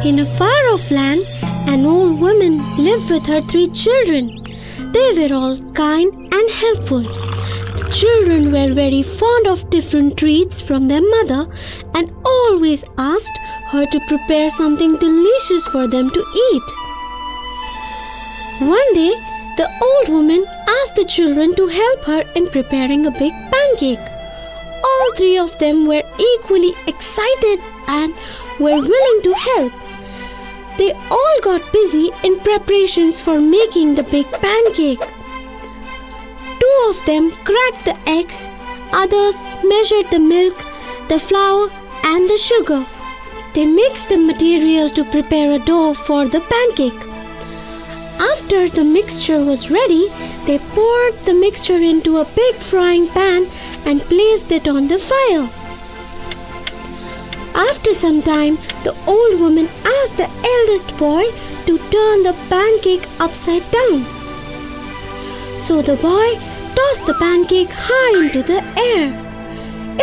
In a far-off land, an old woman lived with her 3 children. They were all kind and helpful. The children were very fond of different treats from their mother and always asked her to prepare something delicious for them to eat. One day, the old woman asked the children to help her in preparing a big pancake. All 3 of them were equally excited and were willing to help. They all got busy in preparations for making the big pancake. 2 of them cracked the eggs, others measured the milk, the flour and the sugar. They mixed the material to prepare a dough for the pancake. After the mixture was ready, they poured the mixture into a big frying pan and placed it on the fire. After some time, the old woman asked the eldest boy to turn the pancake upside down. So the boy tossed the pancake high into the air.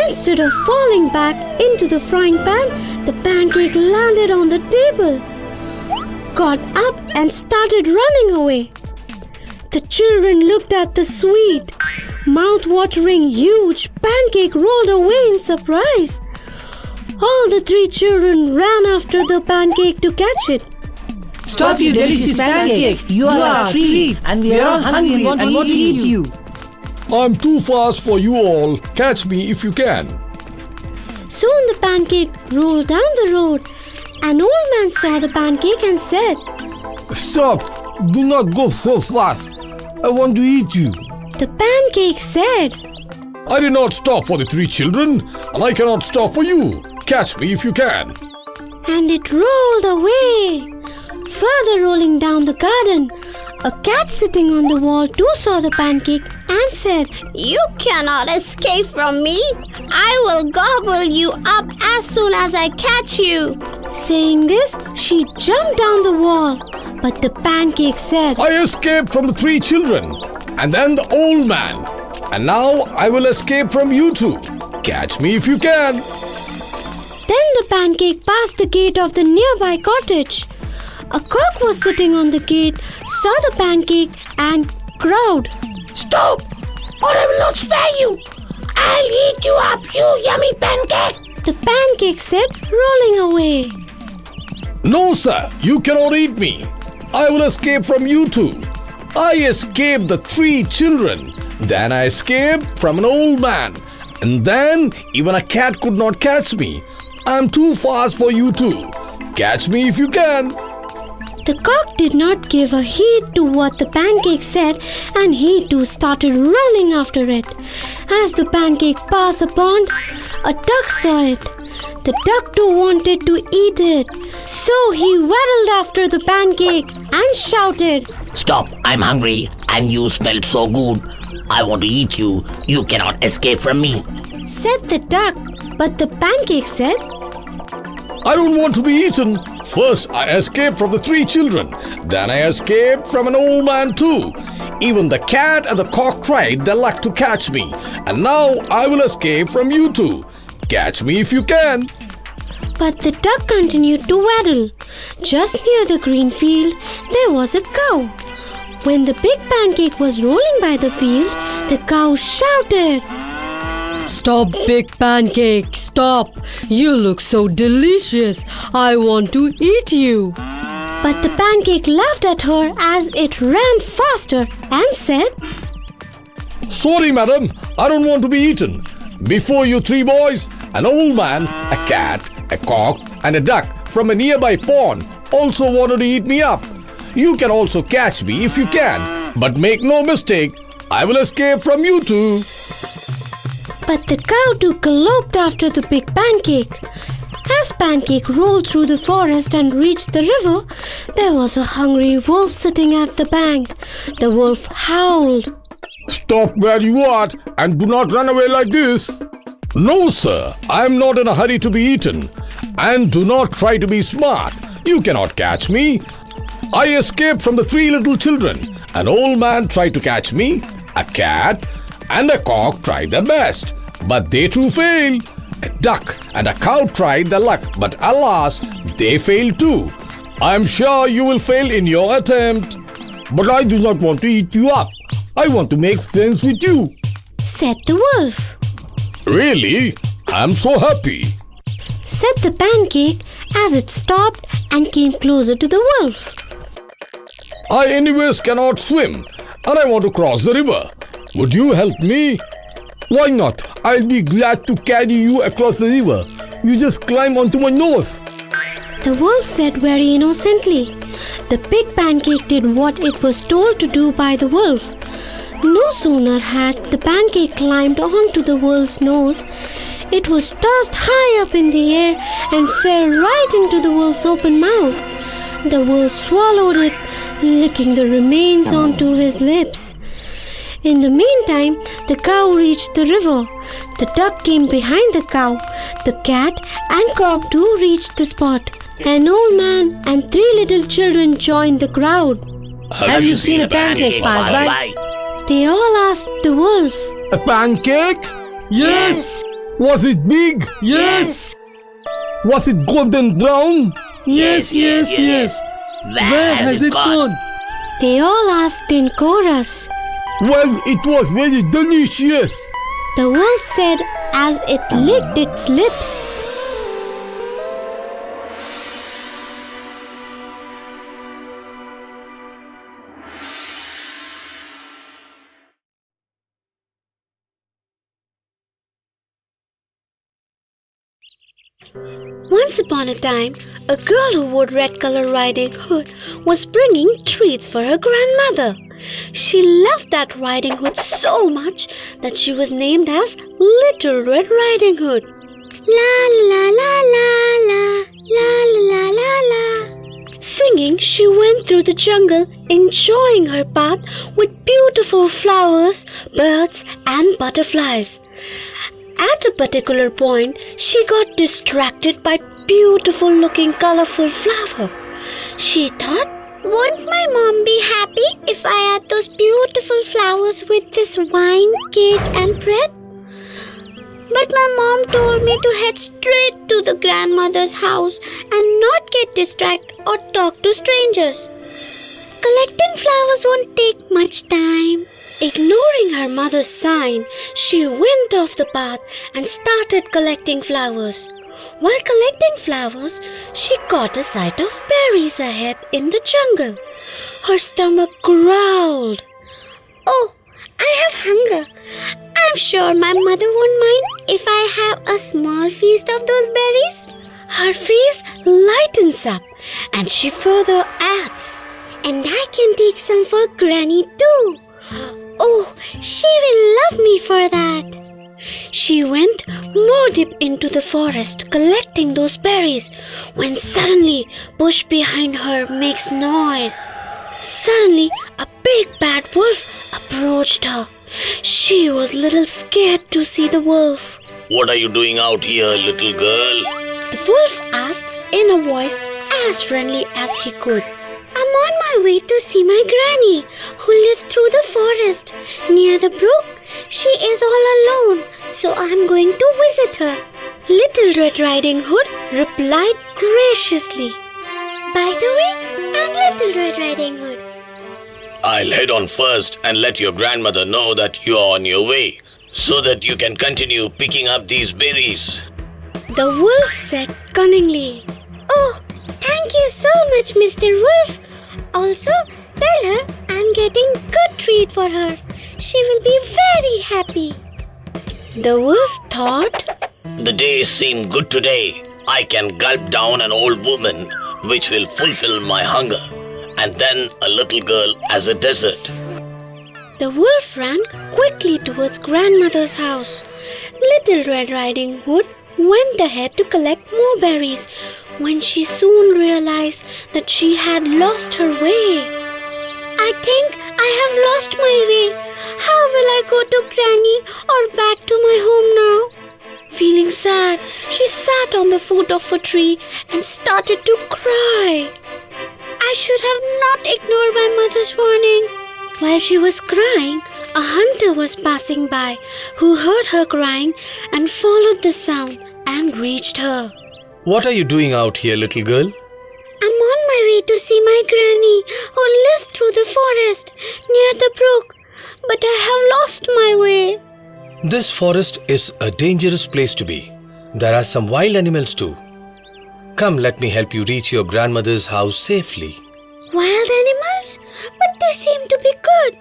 Instead of falling back into the frying pan, the pancake landed on the table, got up and started running away. The children looked at the sweet, mouth-watering, huge pancake rolled away in surprise. All the 3 children ran after the pancake to catch it. Stop, you delicious pancake! You are a treat, and we are all hungry and want to eat you. I'm too fast for you all. Catch me if you can. Soon the pancake rolled down the road. An old man saw the pancake and said, Stop! Do not go so fast. I want to eat you. The pancake said, I did not stop for the 3 children, and I cannot stop for you. Catch me if you can. And it rolled away. Further rolling down the garden, a cat sitting on the wall too saw the pancake and said, You cannot escape from me. I will gobble you up as soon as I catch you. Saying this, she jumped down the wall. But the pancake said, I escaped from the 3 children, and then the old man. And now I will escape from you too. Catch me if you can. Then the pancake passed the gate of the nearby cottage. A cock was sitting on the gate, saw the pancake and crowed, Stop, or I will not spare you. I'll eat you up, you yummy pancake. The pancake said, rolling away. No, sir, you cannot eat me. I will escape from you too. I escaped the 3 children. Then I escaped from an old man. And then even a cat could not catch me. I'm too fast for you too. Catch me if you can. The cock did not give a heed to what the pancake said, and he too started running after it. As the pancake passed a pond, a duck saw it. The duck too wanted to eat it. So he waddled after the pancake and shouted, Stop, I'm hungry and you smell so good. I want to eat you. You cannot escape from me. Said the duck. But the pancake said, I don't want to be eaten. First, I escaped from the 3 children. Then I escaped from an old man too. Even the cat and the cock tried their luck to catch me. And now I will escape from you too. Catch me if you can. But the duck continued to waddle. Just near the green field, there was a cow. When the big pancake was rolling by the field, the cow shouted, Stop, Big Pancake, stop! You look so delicious. I want to eat you. But the pancake laughed at her as it ran faster and said, Sorry, madam, I don't want to be eaten. Before you 3 boys, an old man, a cat, a cock, and a duck from a nearby pond also wanted to eat me up. You can also catch me if you can, but make no mistake, I will escape from you too. But the cow too galloped after the big pancake. As Pancake rolled through the forest and reached the river, there was a hungry wolf sitting at the bank. The wolf howled. Stop where you are and do not run away like this. No, sir, I am not in a hurry to be eaten. And do not try to be smart. You cannot catch me. I escaped from the 3 little children. An old man tried to catch me. A cat and a cock tried their best, but they too failed. a duck, and a cow tried their luck, but alas, they failed too. I am sure you will fail in your attempt. But I do not want to eat you up. I want to make friends with you, said the wolf. Really? I am so happy, Said the pancake as it stopped and came closer to the wolf. I anyways cannot swim, and I want to cross the river. Would you help me? Why not? I'll be glad to carry you across the river. You just climb onto my nose. The wolf said very innocently. The big pancake did what it was told to do by the wolf. No sooner had the pancake climbed onto the wolf's nose, it was tossed high up in the air and fell right into the wolf's open mouth. The wolf swallowed it, licking the remains onto his lips. In the meantime, the cow reached the river. The duck came behind the cow. The cat and cock too reached the spot. An old man and 3 little children joined the crowd. Have you seen a pancake pass by? They all asked the wolf. A pancake? Yes. Was it big? Yes. Was it golden brown? Yes. Where has it gone? They all asked in chorus. Well, it was very delicious. The wolf said as it licked its lips. Once upon a time, a girl who wore Red Color Riding Hood was bringing treats for her grandmother. She loved that riding hood so much that she was named as Little Red Riding Hood. La la la la la la la la la. Singing, she went through the jungle, enjoying her path with beautiful flowers, birds, and butterflies. At a particular point, she got distracted by beautiful looking colorful flower. She thought, won't my mom be happy if I add those beautiful flowers with this wine, cake and bread? But my mom told me to head straight to the grandmother's house and not get distracted or talk to strangers. Collecting flowers won't take much time. Ignoring her mother's sign, she went off the path and started collecting flowers. While collecting flowers, she caught a sight of berries ahead in the jungle. Her stomach growled. Oh, I have hunger. I'm sure my mother won't mind if I have a small feast of those berries. Her face lightens up and she further adds, and I can take some for Granny too. Oh, she will love me for that. She went more deep into the forest collecting those berries when suddenly bush behind her makes noise. Suddenly a big bad wolf approached her. She was little scared to see the wolf. What are you doing out here, little girl? The wolf asked in a voice as friendly as he could. I'm on my way to see my granny, who lives through the forest near the brook. She is all alone, so I'm going to visit her. Little Red Riding Hood replied graciously. By the way, I'm Little Red Riding Hood. I'll head on first and let your grandmother know that you're on your way, so that you can continue picking up these berries. The wolf said cunningly. Oh, thank you so much, Mr. Wolf. Also, tell her I'm getting good treat for her. She will be very happy. The wolf thought, The days seem good today. I can gulp down an old woman, which will fulfill my hunger, and then a little girl as a dessert. The wolf ran quickly towards grandmother's house. Little Red Riding Hood went ahead to collect more berries when she soon realized that she had lost her way. I think I have lost my way. How will I go to Granny or back to my home now? Feeling sad, she sat on the foot of a tree and started to cry. I should have not ignored my mother's warning. While she was crying, a hunter was passing by who heard her crying and followed the sound and reached her. What are you doing out here, little girl? I'm on my way to see my granny who lives through the forest near the brook, but I have lost my way. This forest is a dangerous place to be. There are some wild animals too. Come, let me help you reach your grandmother's house safely. Wild animals? But they seem to be good.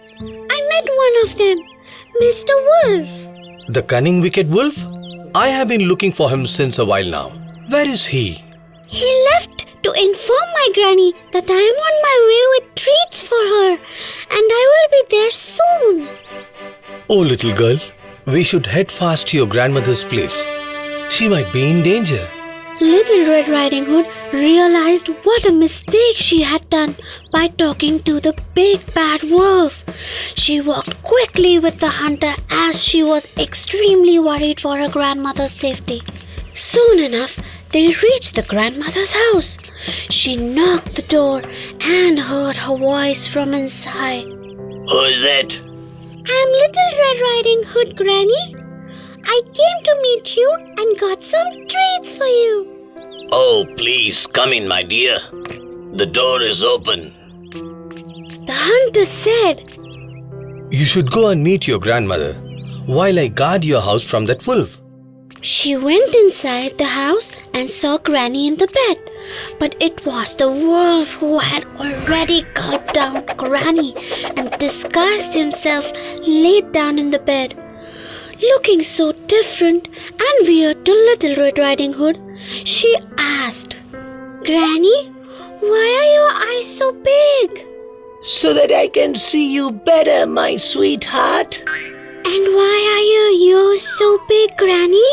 I met one of them, Mr. Wolf. The cunning wicked wolf? I have been looking for him since a while now. Where is he? He left to inform my granny that I am on my way with treats for her, and I will be there soon. Oh, little girl, we should head fast to your grandmother's place. She might be in danger. Little Red Riding Hood realized what a mistake she had done by talking to the big bad wolf. She walked quickly with the hunter as she was extremely worried for her grandmother's safety. Soon enough, they reached the grandmother's house. She knocked the door and heard her voice from inside. Who is it? I'm Little Red Riding Hood, Granny. I came to meet you and got some treats for you. Oh, please come in, my dear. The door is open. The hunter said, You should go and meet your grandmother while I guard your house from that wolf. She went inside the house and saw Granny in the bed. But it was the wolf who had already gulped down Granny and disguised himself laid down in the bed. Looking so different and weird to Little Red Riding Hood, she asked, Granny, why are your eyes so big? So that I can see you better, my sweetheart. And why are your ears so big, Granny?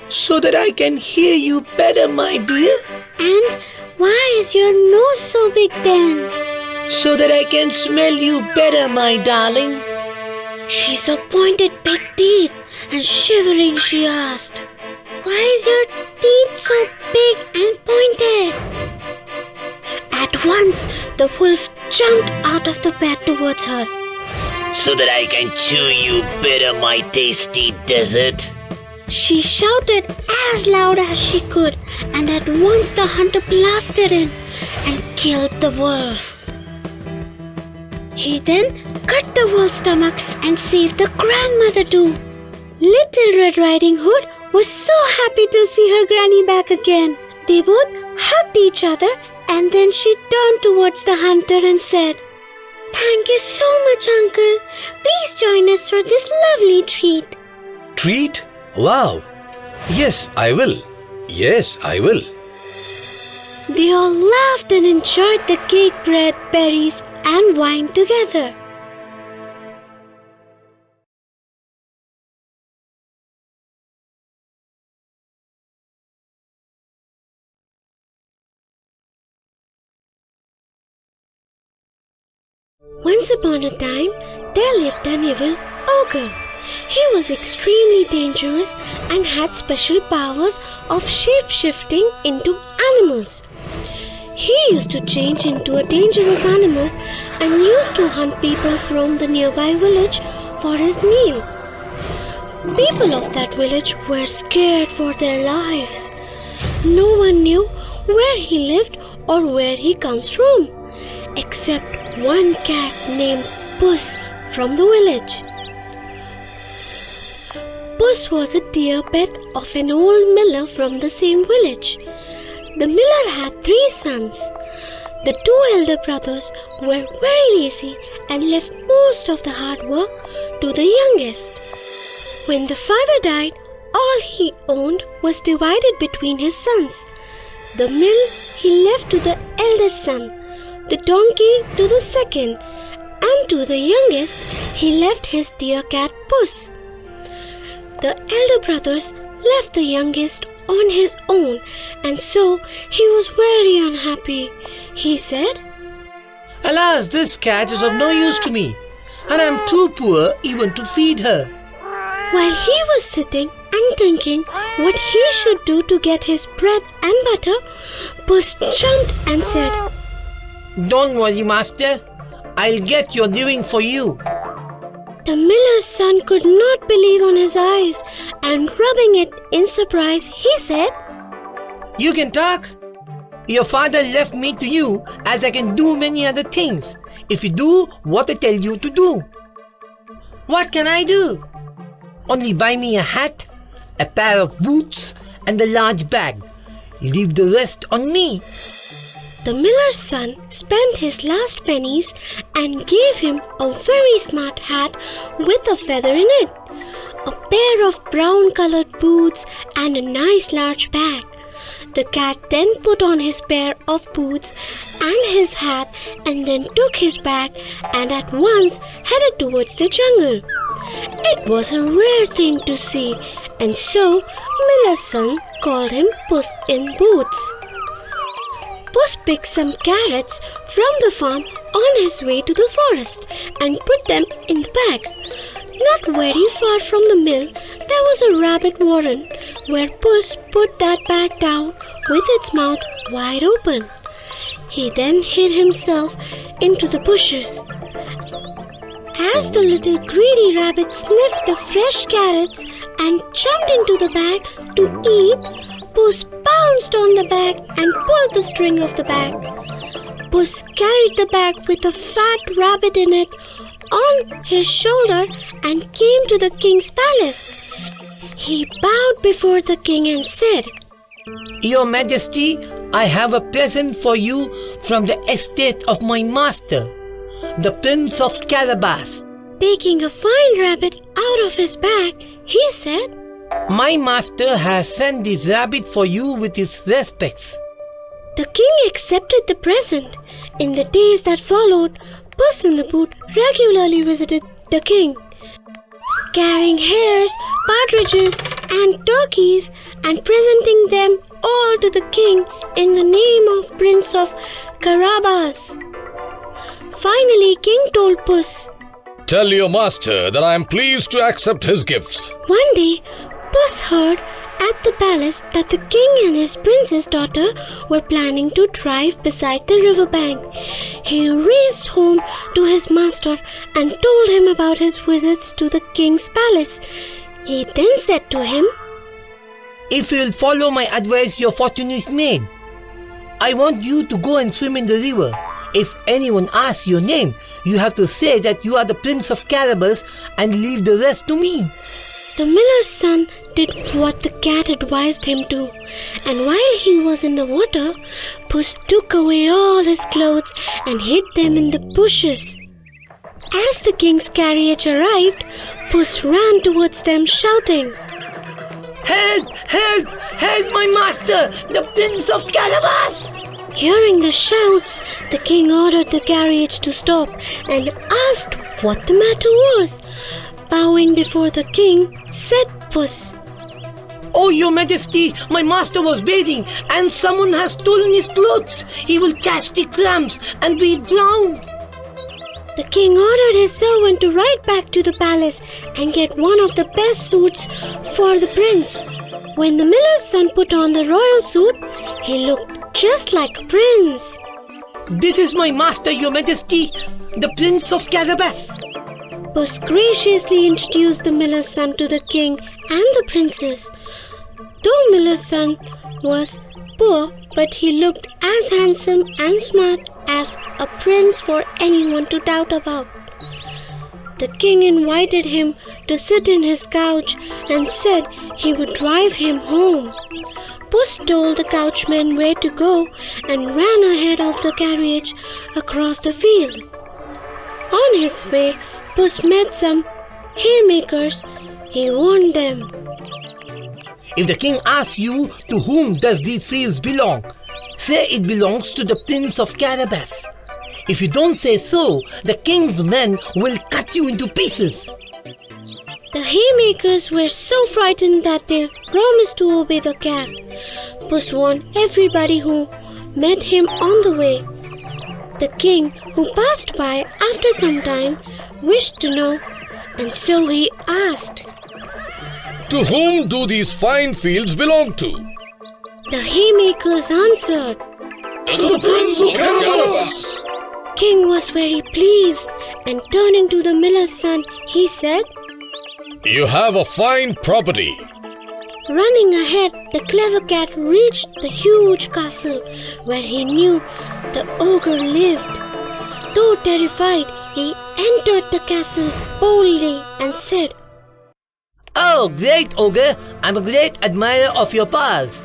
So that I can hear you better, my dear. And why is your nose so big then? So that I can smell you better, my darling. She saw pointed big teeth, and shivering she asked, Why is your teeth so big and pointed? At once, the wolf jumped out of the bed towards her. So that I can chew you better, my tasty dessert. She shouted as loud as she could, and at once the hunter blasted in and killed the wolf. He then cut the wolf's stomach and saved the grandmother too. Little Red Riding Hood was so happy to see her granny back again. They both hugged each other, and then she turned towards the hunter and said, Thank you so much, Uncle. Please join us for this lovely treat. Treat? Wow! Yes, I will. Yes, I will. They all laughed and enjoyed the cake, bread, berries, and wine together. Once upon a time, there lived an evil ogre. He was extremely dangerous and had special powers of shape-shifting into animals. He used to change into a dangerous animal and used to hunt people from the nearby village for his meal. People of that village were scared for their lives. No one knew where he lived or where he comes from, except one cat named Puss from the village. Puss was a dear pet of an old miller from the same village. The miller had 3 sons. The 2 elder brothers were very lazy and left most of the hard work to the youngest. When the father died, all he owned was divided between his sons. The mill he left to the eldest son, the donkey to the second, and to the youngest he left his dear cat Puss. The elder brothers left the youngest on his own, and so he was very unhappy. He said, Alas, this cat is of no use to me, and I am too poor even to feed her. While he was sitting and thinking what he should do to get his bread and butter, Puss jumped and said, Don't worry, master. I'll get your doing for you. The miller's son could not believe on his eyes, and rubbing it in surprise, he said, You can talk? Your father left me to you as I can do many other things if you do what I tell you to do. What can I do? Only buy me a hat, a pair of boots, and a large bag. Leave the rest on me. The miller's son spent his last pennies and gave him a very smart hat with a feather in it, a pair of brown-colored boots, and a nice large bag. The cat then put on his pair of boots and his hat and then took his bag and at once headed towards the jungle. It was a rare thing to see, and so miller's son called him Puss in Boots. Puss picked some carrots from the farm on his way to the forest and put them in the bag. Not very far from the mill, there was a rabbit warren where Puss put that bag down with its mouth wide open. He then hid himself into the bushes. As the little greedy rabbit sniffed the fresh carrots and jumped into the bag to eat, Puss pounced on the bag and pulled the string of the bag. Puss carried the bag with a fat rabbit in it on his shoulder and came to the king's palace. He bowed before the king and said, Your Majesty, I have a present for you from the estate of my master, the Prince of Carabas. Taking a fine rabbit out of his bag, he said, My master has sent this rabbit for you with his respects. The king accepted the present. In the days that followed, Puss in the Boot regularly visited the king, carrying hares, partridges, and turkeys and presenting them all to the king in the name of Prince of Carabas. Finally, King told Puss, Tell your master that I am pleased to accept his gifts. One day, Puss heard at the palace that the king and his princess daughter were planning to drive beside the riverbank. He raced home to his master and told him about his visits to the king's palace. He then said to him, If you will follow my advice, your fortune is made. I want you to go and swim in the river. If anyone asks your name, you have to say that you are the Prince of Carabas and leave the rest to me. The miller's son did what the cat advised him to, and while he was in the water, Puss took away all his clothes and hid them in the bushes. As the king's carriage arrived, Puss ran towards them shouting, Help! Help! Help my master, the Prince of Carabas! Hearing the shouts, the king ordered the carriage to stop and asked what the matter was. Bowing before the king, said Puss, Oh, your majesty, my master was bathing and someone has stolen his clothes. He will catch the cramps and be drowned. The king ordered his servant to ride back to the palace and get one of the best suits for the prince. When the miller's son put on the royal suit, he looked just like a prince. This is my master, your majesty, the Prince of Carabas. Puss graciously introduced the miller's son to the king and the princess. Though miller's son was poor, but he looked as handsome and smart as a prince for anyone to doubt about. The king invited him to sit in his couch and said he would drive him home. Puss told the coachman where to go and ran ahead of the carriage across the field. On his way, Puss met some haymakers. He warned them, If the king asks you to whom does these fields belong, say it belongs to the Prince of Carabas. If you don't say so, the king's men will cut you into pieces. The haymakers were so frightened that they promised to obey the cat. Puss warned everybody who met him on the way. The king, who passed by after some time, wished to know, and so he asked, To whom do these fine fields belong to? The haymakers answered. To the Prince of Carabas. King was very pleased, and turning to the miller's son, he said. You have a fine property. Running ahead, the clever cat reached the huge castle where he knew the ogre lived. Though terrified, he entered the castle boldly and said, Oh, great ogre, I'm a great admirer of your paws.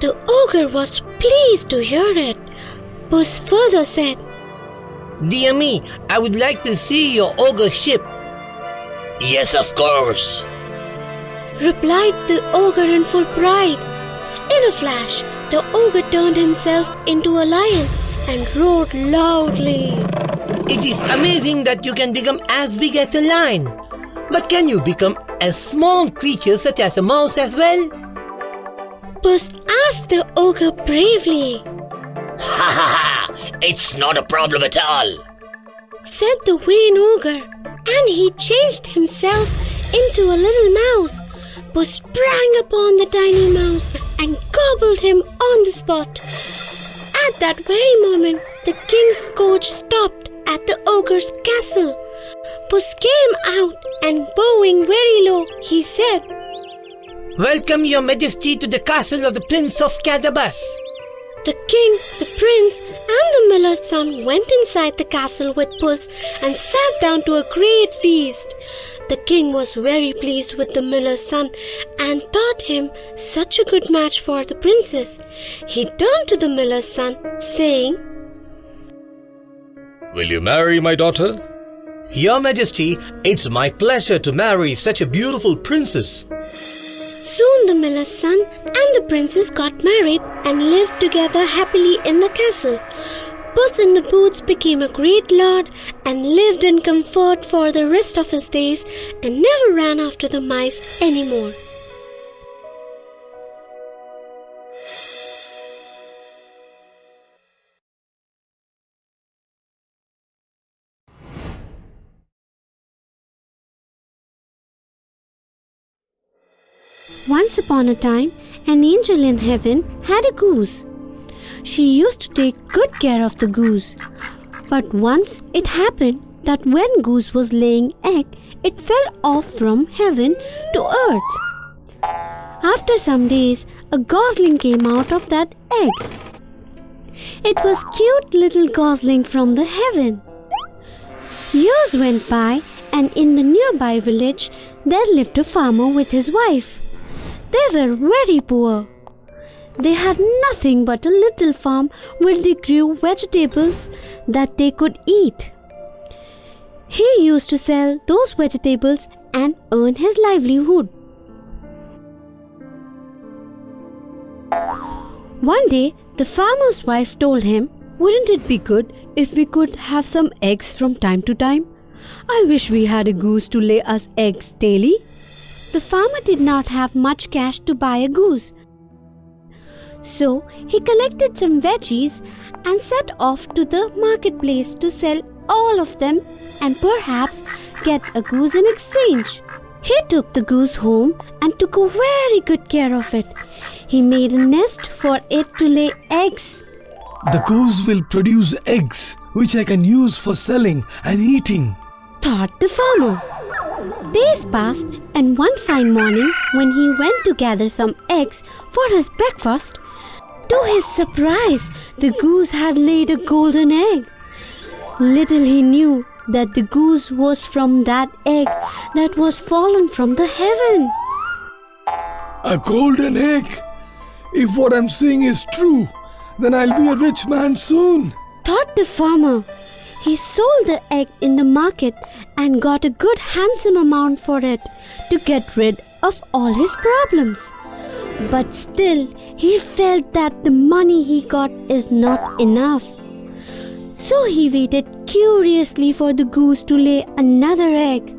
The ogre was pleased to hear it. Puss further said, Dear me, I would like to see your ogre ship. Yes, of course. replied the ogre in full pride. In a flash, the ogre turned himself into a lion and roared loudly. It is amazing that you can become as big as a lion. But can you become a small creature such as a mouse as well? Puss asked the ogre bravely, Ha ha ha! It's not a problem at all. said the vain ogre, and he changed himself into a little mouse. Puss sprang upon the tiny mouse and gobbled him on the spot. At that very moment, the king's coach stopped at the ogre's castle. Puss came out and bowing very low, he said, Welcome, your majesty, to the castle of the Prince of Cadabas. The king, the prince, and the miller's son went inside the castle with Puss and sat down to a great feast. The king was very pleased with the miller's son and thought him such a good match for the princess. He turned to the miller's son, saying, Will you marry my daughter? Your majesty, it's my pleasure to marry such a beautiful princess. Soon the miller's son and the princess got married and lived together happily in the castle. Puss in the Boots became a great lord and lived in comfort for the rest of his days and never ran after the mice anymore. Once upon a time, an angel in heaven had a goose. She used to take good care of the goose. But once it happened that when Goose was laying egg, it fell off from heaven to earth. After some days, a gosling came out of that egg. It was cute little gosling from the heaven. Years went by, and in the nearby village, there lived a farmer with his wife. They were very poor. They had nothing but a little farm where they grew vegetables that they could eat. He used to sell those vegetables and earn his livelihood. One day, the farmer's wife told him, Wouldn't it be good if we could have some eggs from time to time? I wish we had a goose to lay us eggs daily. The farmer did not have much cash to buy a goose. So he collected some veggies and set off to the marketplace to sell all of them and perhaps get a goose in exchange. He took the goose home and took a very good care of it. He made a nest for it to lay eggs. The goose will produce eggs which I can use for selling and eating, thought the farmer. Days passed, and one fine morning, when he went to gather some eggs for his breakfast, to his surprise, the goose had laid a golden egg. Little he knew that the goose was from that egg that was fallen from the heaven. a golden egg. If what I'm saying is true, then I'll be a rich man soon, Thought the farmer. He sold the egg in the market and got a good handsome amount for it to get rid of all his problems. But still, he felt that the money he got is not enough. So he waited curiously for the goose to lay another egg.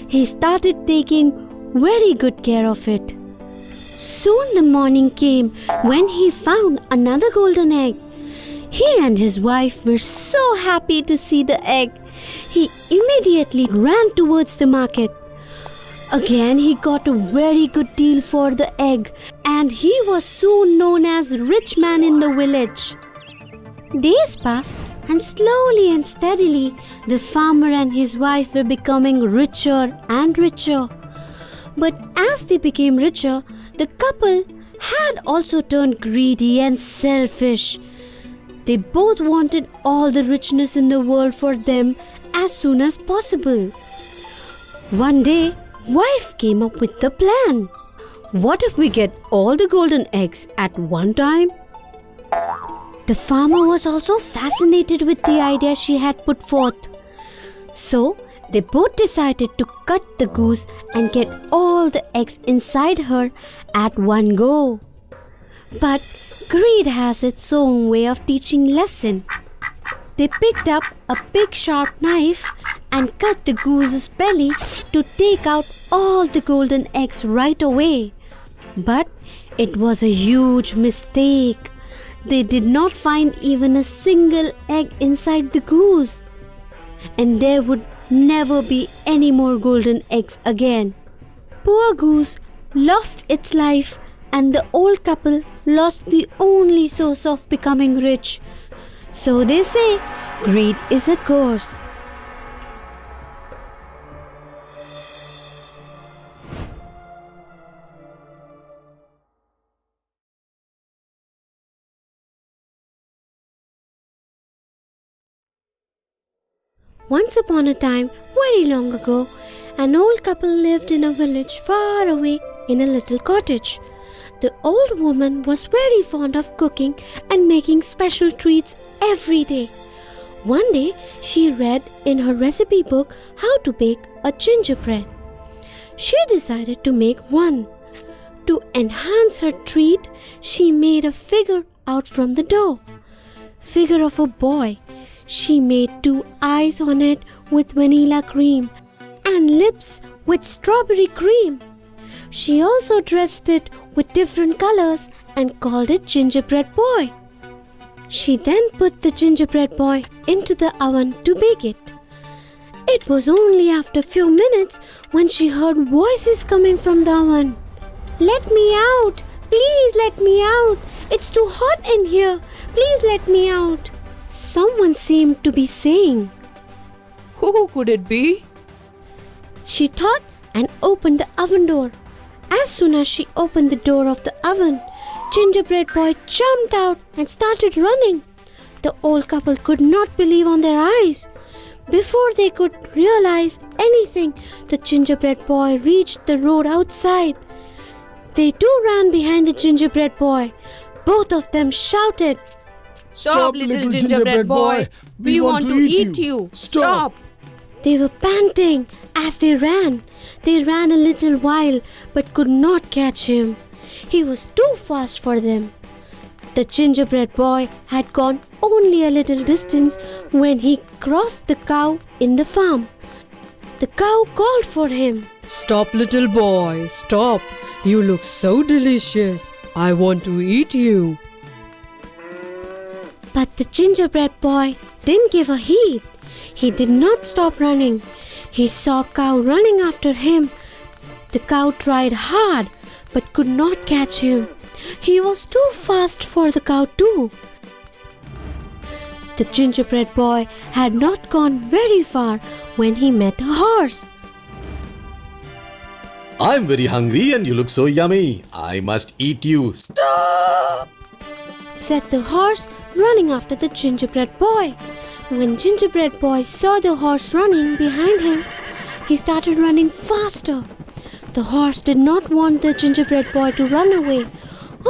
He started taking very good care of it. Soon the morning came when he found another golden egg. He and his wife were so happy to see the egg. He immediately ran towards the market. Again he got a very good deal for the egg, and he was soon known as rich man in the village. Days passed, and slowly and steadily the farmer and his wife were becoming richer and richer. But as they became richer, the couple had also turned greedy and selfish. They both wanted all the richness in the world for them as soon as possible. One day, wife came up with the plan. What if we get all the golden eggs at one time? The farmer was also fascinated with the idea she had put forth. So, they both decided to cut the goose and get all the eggs inside her at one go. But greed has its own way of teaching lesson. They picked up a big sharp knife and cut the goose's belly to take out all the golden eggs right away. But it was a huge mistake. They did not find even a single egg inside the goose. And there would never be any more golden eggs again. Poor goose lost its life, and the old couple lost the only source of becoming rich. So they say, greed is a curse. Once upon a time, very long ago, an old couple lived in a village far away in a little cottage. The old woman was very fond of cooking and making special treats every day. One day, she read in her recipe book how to bake a gingerbread. She decided to make one. To enhance her treat, she made a figure out from the dough. Figure of a boy. She made 2 eyes on it with vanilla cream and lips with strawberry cream. She also dressed it with different colors and called it Gingerbread Boy. She then put the gingerbread boy into the oven to bake it. It was only after a few minutes when she heard voices coming from the oven. "Let me out! Please let me out! It's too hot in here! Please let me out!" Someone seemed to be saying. Who could it be? She thought and opened the oven door. As soon as she opened the door of the oven, Gingerbread Boy jumped out and started running. The old couple could not believe on their eyes. Before they could realize anything, the Gingerbread Boy reached the road outside. They too ran behind the Gingerbread Boy. Both of them shouted, Stop, little gingerbread boy! We want to eat you! Stop! They were panting as they ran. They ran a little while but could not catch him. He was too fast for them. The gingerbread boy had gone only a little distance when he crossed the cow in the farm. The cow called for him. Stop, little boy! Stop! You look so delicious! I want to eat you! But the gingerbread boy didn't give a heed. He did not stop running. He saw a cow running after him. The cow tried hard but could not catch him. He was too fast for the cow too. The gingerbread boy had not gone very far when he met a horse. I'm very hungry and you look so yummy. I must eat you. Stop! Said the horse, running after the gingerbread boy. When Gingerbread Boy saw the horse running behind him, he started running faster. The horse did not want the Gingerbread Boy to run away.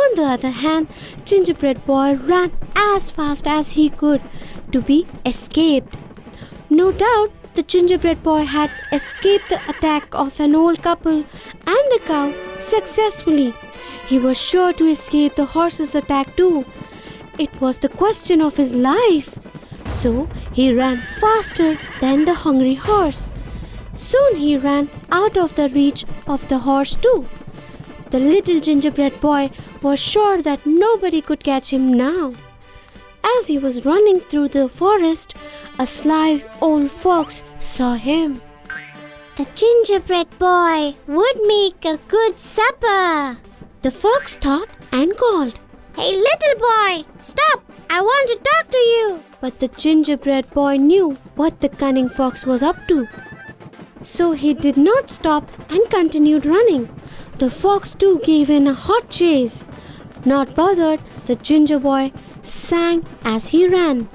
On the other hand, Gingerbread Boy ran as fast as he could to be escaped. No doubt, the Gingerbread Boy had escaped the attack of an old couple and the cow successfully. He was sure to escape the horse's attack too. It was the question of his life. So he ran faster than the hungry horse. Soon he ran out of the reach of the horse too. The little gingerbread boy was sure that nobody could catch him now. As he was running through the forest, a sly old fox saw him. The gingerbread boy would make a good supper. The fox thought and called, Hey, little boy, stop! I want to talk to you. But the gingerbread boy knew what the cunning fox was up to. So he did not stop and continued running. The fox too gave in a hot chase. Not bothered, the ginger boy sang as he ran.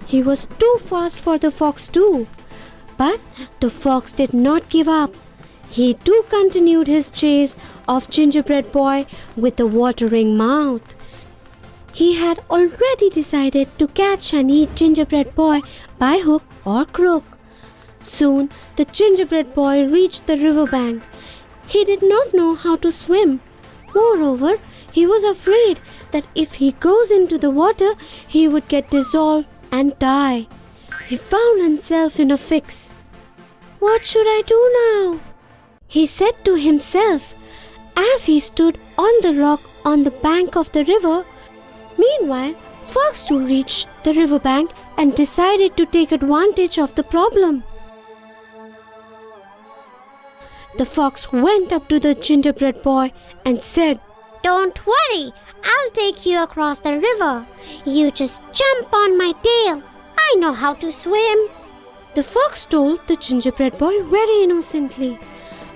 He was too fast for the fox too. But the fox did not give up. He too continued his chase of Gingerbread Boy with a watering mouth. He had already decided to catch and eat Gingerbread Boy by hook or crook. Soon the Gingerbread Boy reached the riverbank. He did not know how to swim. Moreover, he was afraid that if he goes into the water, he would get dissolved and die. He found himself in a fix. What should I do now? He said to himself as he stood on the rock on the bank of the river. Meanwhile, Fox too reached the riverbank and decided to take advantage of the problem. The fox went up to the gingerbread boy and said, Don't worry, I'll take you across the river. You just jump on my tail. I know how to swim. The fox told the gingerbread boy very innocently.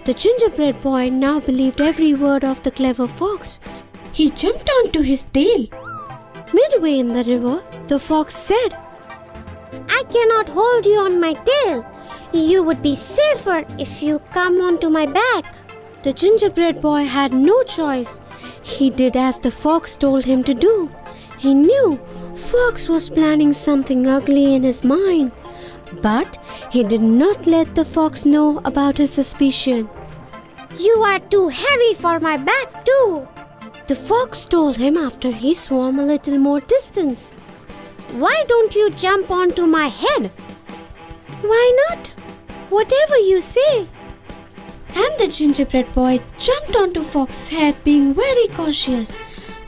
The gingerbread boy now believed every word of the clever fox. He jumped onto his tail. Midway in the river, the fox said, I cannot hold you on my tail. You would be safer if you come onto my back. The gingerbread boy had no choice. He did as the fox told him to do. He knew Fox was planning something ugly in his mind, but he did not let the fox know about his suspicion. You are too heavy for my back too, the fox told him after he swam a little more distance. Why don't you jump onto my head? Why not? Whatever you say. And the gingerbread boy jumped onto Fox's head, being very cautious.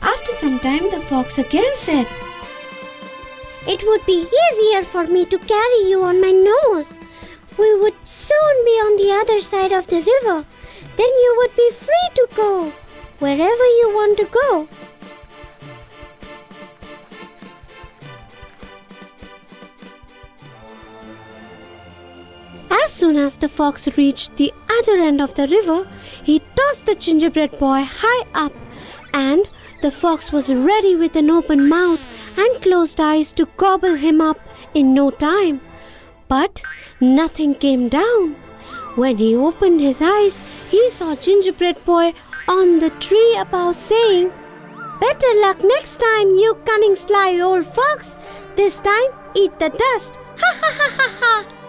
After some time, the fox again said, It would be easier for me to carry you on my nose. We would soon be on the other side of the river. Then you would be free to go wherever you want to go. As soon as the fox reached the other end of the river, he tossed the gingerbread boy high up, and the fox was ready with an open mouth and closed eyes to gobble him up in no time. But nothing came down. When he opened his eyes, he saw Gingerbread Boy on the tree above saying, Better luck next time, you cunning sly old fox. This time, eat the dust. Ha ha ha ha ha.